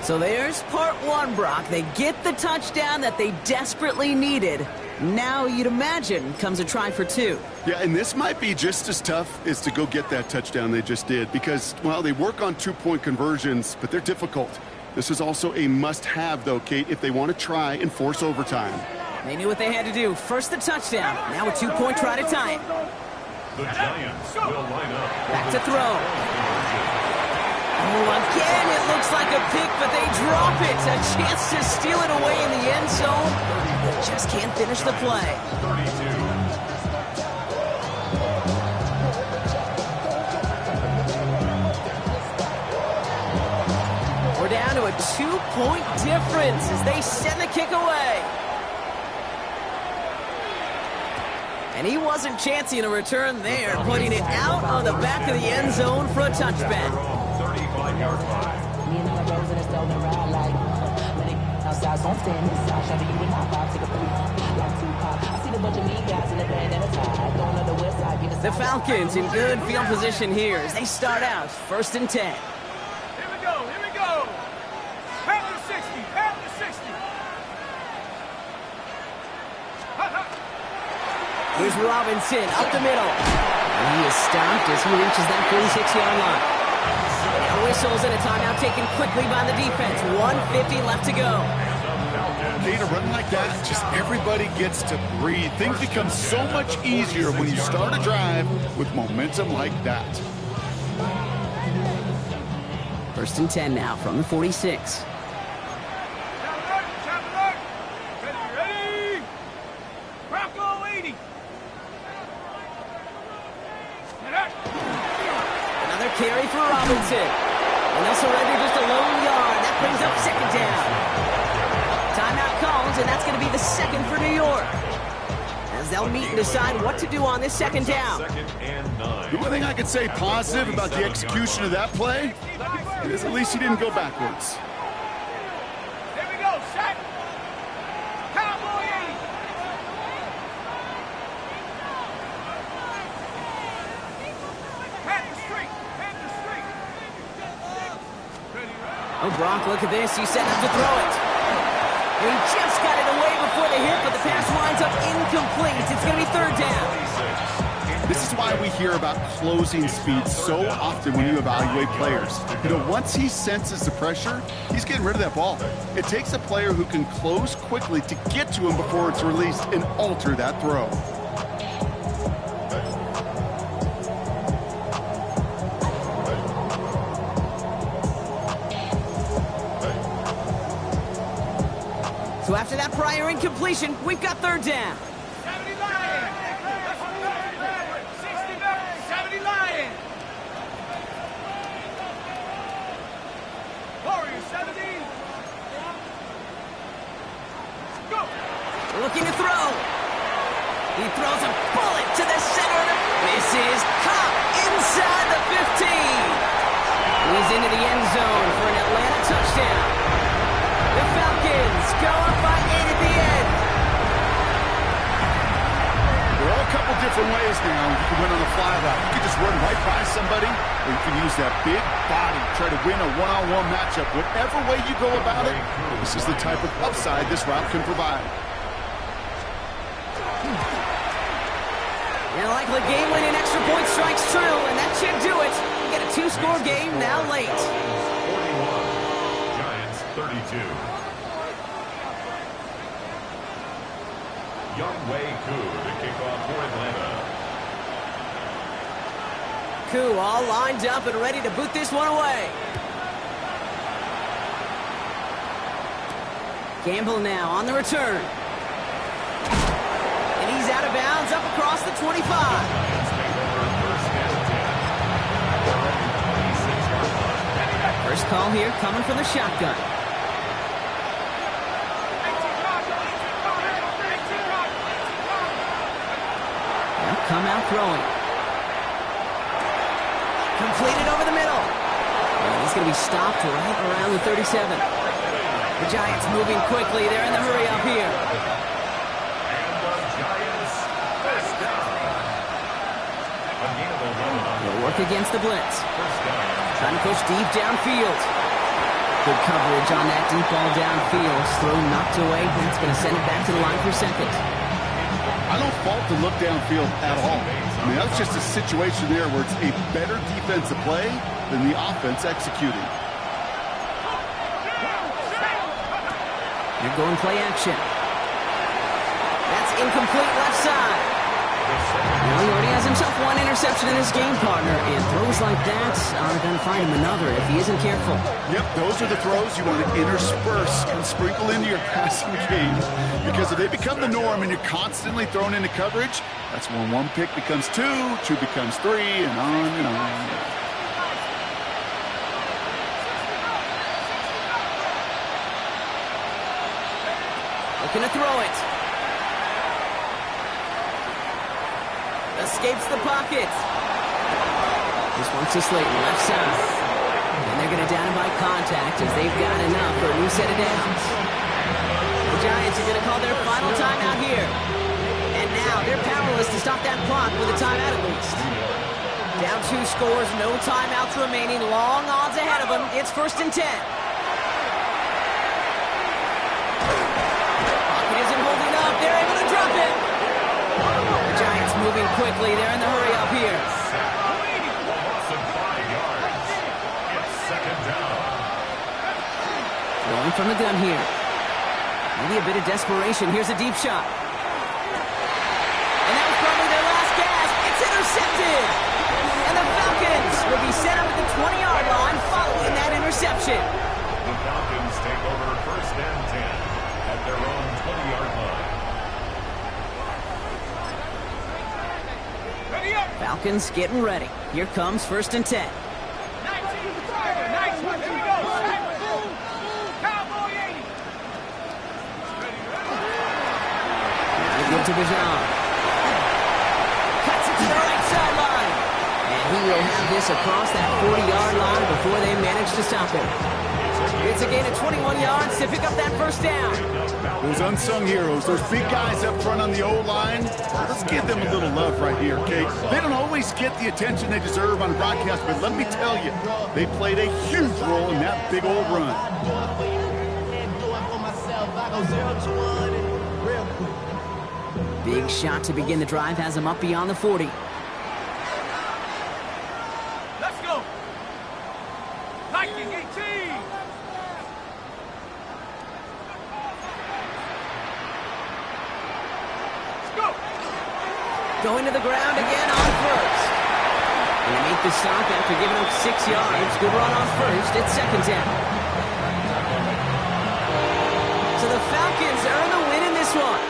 So there's part one, Brock. They get the touchdown that they desperately needed. Now, you'd imagine, comes a try for two. Yeah, and this might be just as tough as to go get that touchdown they just did because, well, they work on two-point conversions, but they're difficult. This is also a must-have, though, Kate, if they want to try and force overtime. They knew what they had to do. First the touchdown. Now a two-point try to tie it. The Giants will line up. Back to throw. Oh, again, it looks like a pick, but they drop it. A chance to steal it away in the end zone. They just can't finish the play. 32. We're down to a two-point difference as they send the kick away. And he wasn't chancing a return there, putting it out on the back of the end zone for a touchback. 35-yard line. The Falcons in good field position here as they start out 1st and 10. Here we go, here we go. Pat the 60, pat the 60. Here's Robinson up the middle. And he is stopped as he reaches that 46-yard line. Now whistles and a timeout taken quickly by the defense. 1:50 left to go. Kate, a run like that, just everybody gets to breathe. Things become so much easier when you start a drive with momentum like that. 1st and 10 now from the 46. Ready? Bronco 80. Another carry for Robinson. And they'll surrender just a lone yard. That brings up 2nd down. Timeout calls, and that's going to be the 2nd for New York. As they'll meet and decide what to do on this 2nd down. 2nd and 9. The one thing I could say positive about the execution of that play is at least he didn't go backwards. Here we go, set. Cowboy 80. Pat the street, pat the street. Oh, Brock, look at this. He's set up to throw it. He just got it away before the hit, but the pass winds up incomplete. It's going to be 3rd down. This is why we hear about closing speed so often when you evaluate players. You know, once he senses the pressure, he's getting rid of that ball. It takes a player who can close quickly to get to him before it's released and alter that throw. So after that prior incompletion, we've got 3rd down. 70 Lion. 70 Lion. Warriors 70. Go. Looking to throw. He throws a bullet to the center. This is caught inside the 15. He's into the end zone for an Atlanta touchdown. The Falcons go up by 8 at the end. There are a couple different ways now you can win on the fly route. You can just run right by somebody, or you can use that big body, try to win a one-on-one matchup. Whatever way you go about it, this is the type of upside this route can provide. And likely game-winning extra point strikes true, and that should do it. Get a 2-score game now late. 41. Giants 32. Young Wei Koo to kick off for Atlanta. Koo all lined up and ready to boot this one away. Gamble now on the return. And he's out of bounds up across the 25. Giants take over 1st and 10. Their own 26-yard line. First call here coming from the shotgun. Now come out throwing. Completed over the middle. And he's going to be stopped right around the 37. The Giants moving quickly. They're in the hurry up here. And the Giants first down. A gain of 11 on They'll work against the blitz. first down. Trying to push deep downfield. Good coverage on that deep ball downfield. Throw knocked away. That's going to send it back to the line for second. I don't fault the look downfield at all. I mean, that's just a situation there where it's a better defensive play than the offense executing. They're going play action. That's incomplete left side. Well, he already has himself one interception in his game, partner, and throws like that are going to find him another if he isn't careful. Yep, those are the throws you want to intersperse and sprinkle into your passing game, because if they become the norm and you're constantly thrown into coverage, that's when one pick becomes two, two becomes three, and on and on. Looking to throw it. Escapes the pocket. This one's to Slayton, left side. And they're going to down him by contact as they've got enough for a new set of downs. The Giants are going to call their final timeout here. And now they're powerless to stop that clock with a timeout at least. Down 2 scores, no timeouts remaining. Long odds ahead of them. It's 1st and 10. Pocket isn't holding up. They're able to drop it. The Giants moving quickly. They're in the hurry up here. Throwing from the gun here. Maybe a bit of desperation. Here's a deep shot. And that was probably their last gasp. It's intercepted. And the Falcons will be set up at the 20-yard line following that interception. The Falcons take over 1st and 10 at their own 20-yard line. Falcons getting ready. Here comes 1st and 10. To Bijan. Cuts it to the right sideline. And he will have this across that 40-yard line before they manage to stop him. It's a gain of 21 yards to pick up that 1st down. Those unsung heroes, those big guys up front on the O-line, let's give them a little love right here, okay? They don't always get the attention they deserve on broadcast, but let me tell you, they played a huge role in that big old run. Big shot to begin the drive has him up beyond the 40. Let's go. Viking 18. Let's go. Going to the ground again on 1st. And they make the stop after giving up 6 yards. Good run on 1st. It's 2nd down. So the Falcons earn the win in this one.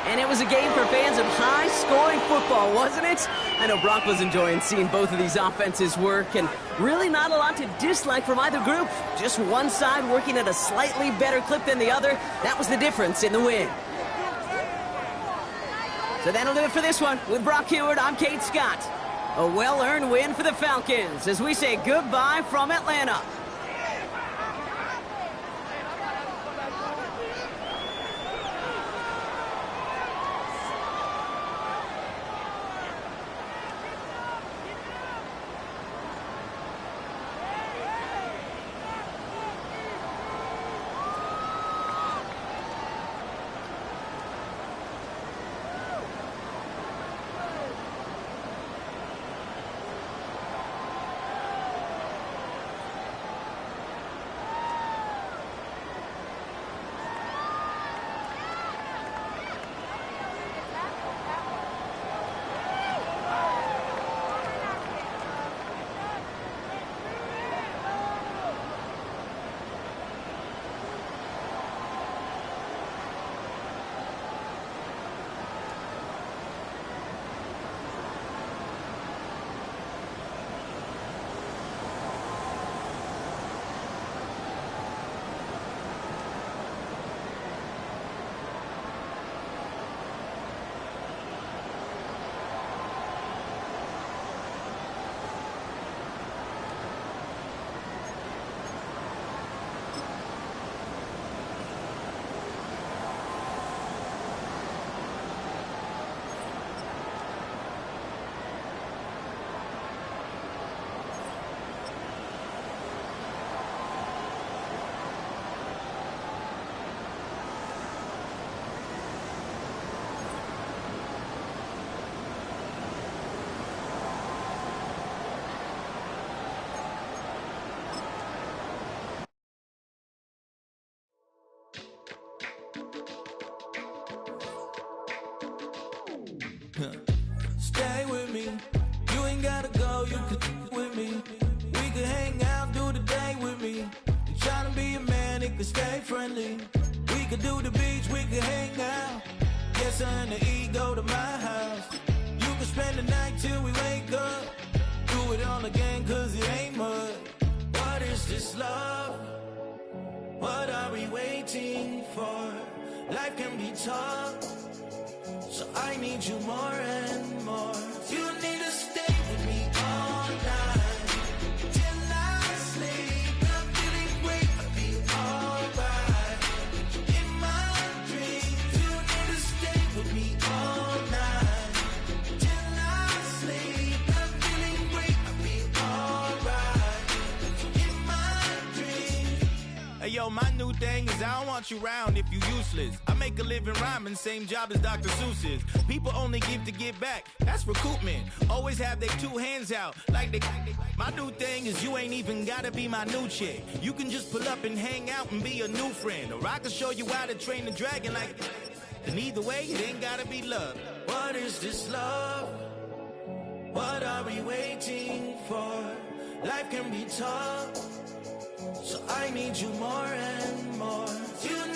And it was a game for fans of high-scoring football, wasn't it? I know Brock was enjoying seeing both of these offenses work, and really not a lot to dislike from either group. Just one side working at a slightly better clip than the other. That was the difference in the win. So that'll do it for this one. With Brock Heward, I'm Kate Scott. A well-earned win for the Falcons as we say goodbye from Atlanta. stay with me. You ain't gotta go, you could with me. We could hang out, do the day with me. I'm trying to be a man, it could stay friendly. We could do the beach, we could hang out. Yes, her and the E go to my house. You could spend the night till we wake up. Do it all again, cause it ain't mud. What is this love? What are we waiting for? Life can be tough, so I need you more and more. You need to stay with me all night till I sleep. I'm feeling great, I'll be alright. In my dreams, you need to stay with me all night till I sleep. I'm feeling great, I'll be alright. In my dreams. Hey yo, my new thing is I don't want you around if you useless. I make a living rhyming, same job as Dr. Seuss's. People only give to give back, that's recoupment. Always have their two hands out, like they. My new thing is you ain't even gotta be my new chick. You can just pull up and hang out and be a new friend. Or I can show you how to train the dragon like. And either way, it ain't gotta be love. What is this love? What are we waiting for? Life can be tough, so I need you more and more. You